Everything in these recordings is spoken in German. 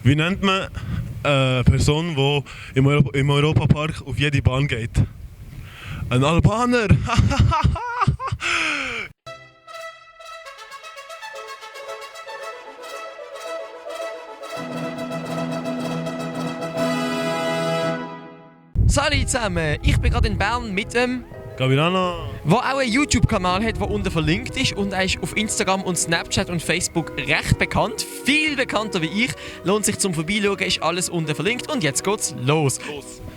Wie nennt man eine Person, die im Europapark auf jede Bahn geht? Ein Albaner! Salut zusammen, ich bin gerade in Bern mit dem, Gavirano! der auch einen YouTube-Kanal hat, der unten verlinkt ist, und er ist auf Instagram und Snapchat und Facebook recht bekannt, viel bekannter wie ich. Lohnt sich zum Vorbeischauen, ist alles unten verlinkt und jetzt geht's los.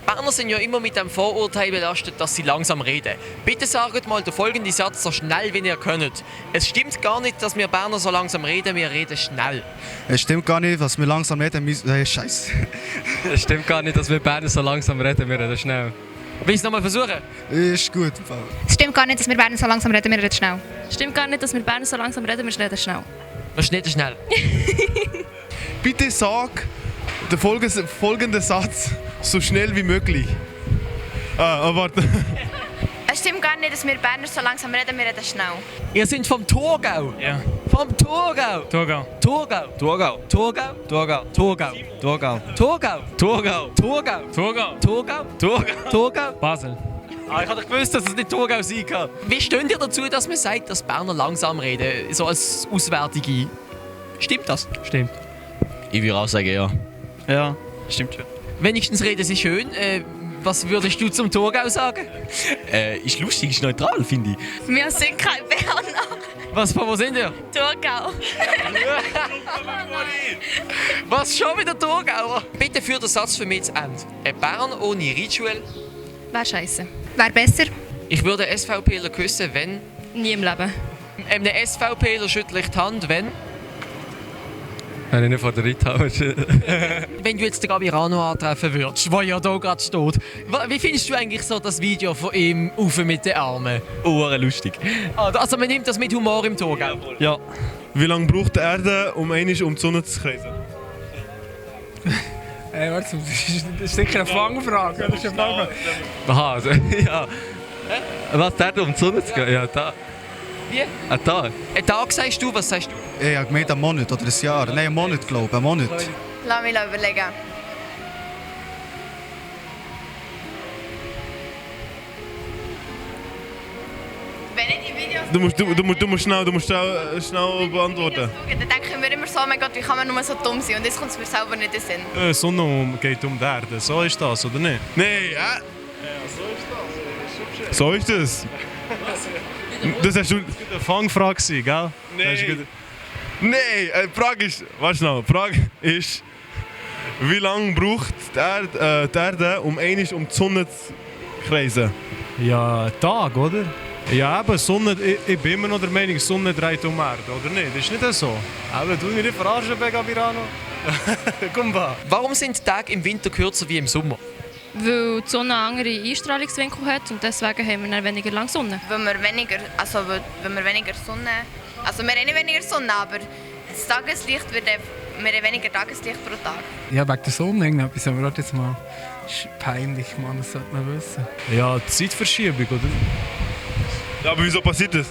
Berner sind ja immer mit dem Vorurteil belastet, dass sie langsam reden. Bitte sagt mal den folgenden Satz so schnell wie ihr könnt. Es stimmt gar nicht, dass wir Berner so langsam reden, wir reden schnell. Es stimmt gar nicht, was wir langsam reden müssen. Scheiße. Es stimmt gar nicht, dass wir Berner so langsam reden, wir reden schnell. Willst du es nochmal versuchen? Ist gut. Es stimmt gar nicht, dass wir Berner so langsam reden, wir reden schnell. Stimmt gar nicht, dass wir Berner so langsam reden, wir reden schnell. Wir schnell schnell. Bitte sag den folgenden Satz so schnell wie möglich. Warte. Es stimmt gar nicht, dass wir Berner so langsam reden, wir reden schnell. Ihr seid vom Thurgau? Ja. Vom Thurgau? Thurgau. Thurgau. Thurgau. Thurgau. Thurgau. Thurgau. Thurgau. Thurgau. Thurgau. Thurgau. Thurgau. Thurgau. Thurgau. Thurgau. Basel. Ich hatte gewusst, dass es nicht Thurgau sein kann. Wie steht ihr dazu, dass man sagt, dass Berner langsam reden, so als Auswärtige? Stimmt das? Stimmt. Ich würde auch sagen, ja. Ja, stimmt schon. Wenigstens reden sie schön. Was würdest du zum Thurgau sagen? Ist lustig, ist neutral, finde ich. Wir sind kein Berner. Von wo sind ihr? Thurgau. Was, schon wieder Thurgauer? Bitte führ den Satz für mich zu Ende. Ein Bern ohne Ritual. Wäre scheiße. Wäre besser? Ich würde einen SVPler küssen, wenn... Nie im Leben. Einem SVPler schüttle ich die Hand, wenn... Wenn ich nicht von der Rita Wenn du jetzt den Gavirano antreffen würdest, der ja hier gerade steht. Wie findest du eigentlich so das Video von ihm auf mit den Armen? Lustig. Also man nimmt das mit Humor im Thurgau? Ja. Wie lange braucht die Erde, um einmal um die Sonne zu kreisen? Warte, das ist sicher eine Fangfrage. Das ist eine Fangfrage. Aha, also, ja. Was, der um die Sonne zu gehen? Ja, da. Wie? Ein Tag. Ein Tag sagst du, was sagst du? Ich habe gemeint, einen Monat oder ein Jahr. Nein, einen Monat, glaube ich. Einen Monat. Lass mich überlegen. Wenn ich die Videos Du musst schnell beantworten. dann denke ich mir immer so, oh mein Gott, wie kann man nur so dumm sein? Und jetzt kommt es mir selber nicht in den Sinn. Die Sonne geht um die Erde. So ist das, oder nicht? Nein, so ist das. Das hast du... Eine Fangfrage, gell? Nein, die Frage ist... Warte schnell. Die Frage ist... Wie lange braucht die Erde, um einmal um die Sonne zu kreisen? Ja, ein Tag, oder? Ja, eben, Sonne, ich bin immer noch der Meinung, die Sonne dreht um die Erde, oder nicht? Das ist nicht so. Aber du mich nicht verarschen, Gavirano. Komm, mal. Warum sind die Tage im Winter kürzer wie im Sommer? Weil die Sonne einen anderen Einstrahlungswinkel hat und deswegen haben wir dann weniger lange Sonne. Wenn wir weniger Sonne... Also wir haben nicht weniger Sonne, aber das Tageslicht wir haben weniger Tageslicht pro Tag. Ja, wegen der Sonne irgendetwas, aber warte jetzt mal. Das ist peinlich, Mann, das sollte man wissen. Ja, die Zeitverschiebung, oder? Ja, aber wieso passiert das?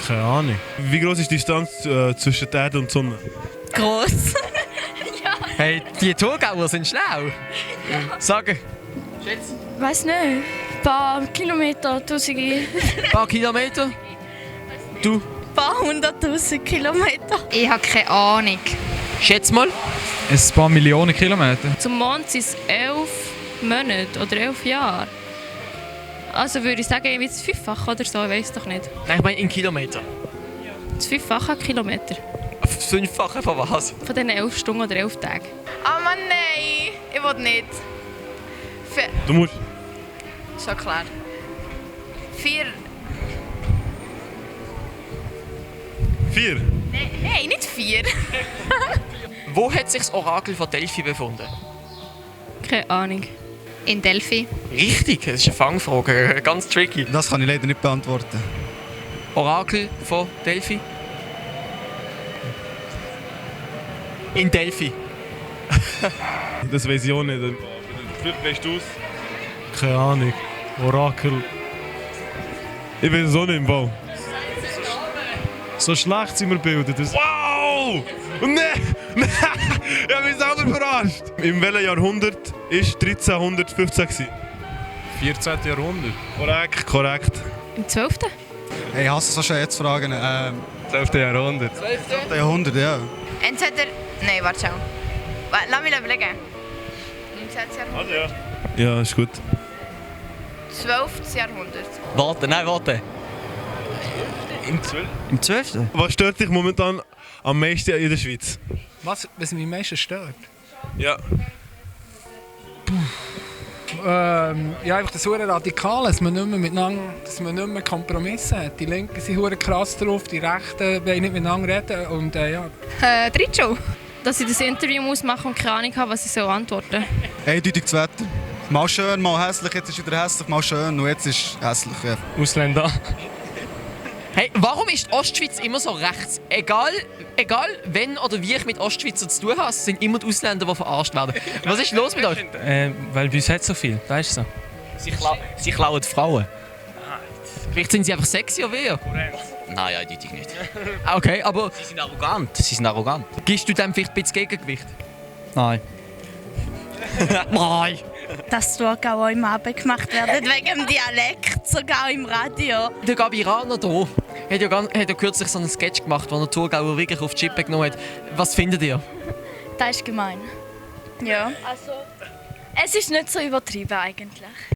Keine Ahnung. Wie groß ist die Distanz zwischen der Erde und der Sonne? Gross. Hey, die Thurgauer sind schlau. Sagen. Weiß nicht. Ein paar Kilometer, Tausende. Ein paar Kilometer? Du? Ein paar 100.000 Kilometer. Ich habe keine Ahnung. Schätz mal. Ein paar Millionen Kilometer. Zum Mond sind es 11 Monate oder 11 Jahre. Also würde ich sagen, irgendwie das Fünffache oder so, ich weiß doch nicht. Nein, ich meine in Kilometer. Das Fünffache an Kilometer. Fünffache von was? Von diesen 11 Stunden oder 11 Tagen. Oh Mann, nein! Ich will nicht. Du musst... Schon klar. 4... 4? Nein, nicht 4. Wo hat sich das Orakel von Delphi befunden? Keine Ahnung. In Delphi. Richtig, das ist eine Fangfrage, ganz tricky. Das kann ich leider nicht beantworten. Orakel von Delphi? In Delphi. Das weiß ich auch nicht. Vielleicht weißt du es. Keine Ahnung. Orakel. Ich weiß es auch nicht im Bau. So schlecht sind wir gebildet. Wow! Nein! Ja, wir sagen wieder verarscht. In welchem Jahrhundert war 1315 gewesen? 14. Jahrhundert. Korrekt, korrekt. Im 12. Hey, ich hasse es so schön jetzt fragen. 12. Jahrhundert. 12. Jahrhundert, ja. Entweder... Nein, warte schon. Lass mich überlegen. 19. Jahrhundert. Ja, ist gut. 12. Jahrhundert. Warte. Im 12. Was stört dich momentan am meisten in der Schweiz? Was mich am meisten stört? Ja. Ja, einfach das hure Radikale, dass man nicht mehr Kompromisse hat. Die Linken sind hure krass drauf, die Rechten wollen nicht miteinander reden und ja. Dritschel. Dass ich das Interview muss machen und keine Ahnung habe, was ich so antworten. Eindeutig das Wetter. Mal schön, mal hässlich, jetzt ist wieder hässlich, mal schön und jetzt ist hässlich. Ja. Ausländer. Hey, warum ist die Ostschweiz immer so rechts? Egal wenn oder wie ich mit Ostschweizer zu tun habe, es sind immer die Ausländer, die verarscht werden. Was ist los mit euch? Weil bei uns hat so viel, weißt du so. Sie klauen die Frauen. Vielleicht sind sie einfach sexy oder wie? Nein, eindeutig nicht. Okay, aber Sie sind arrogant. gibst du dem vielleicht ein bisschen Gegengewicht? Nein. Nein! Dass Thurgau auch im Abend gemacht werden, wegen dem Dialekt, sogar im Radio. Der Gabi Raner hier hat ja kürzlich so einen Sketch gemacht, wo er Thurgauer wirklich auf die Chippe genommen hat. Was findet ihr? Das ist gemein. Ja. Also, es ist nicht so übertrieben eigentlich.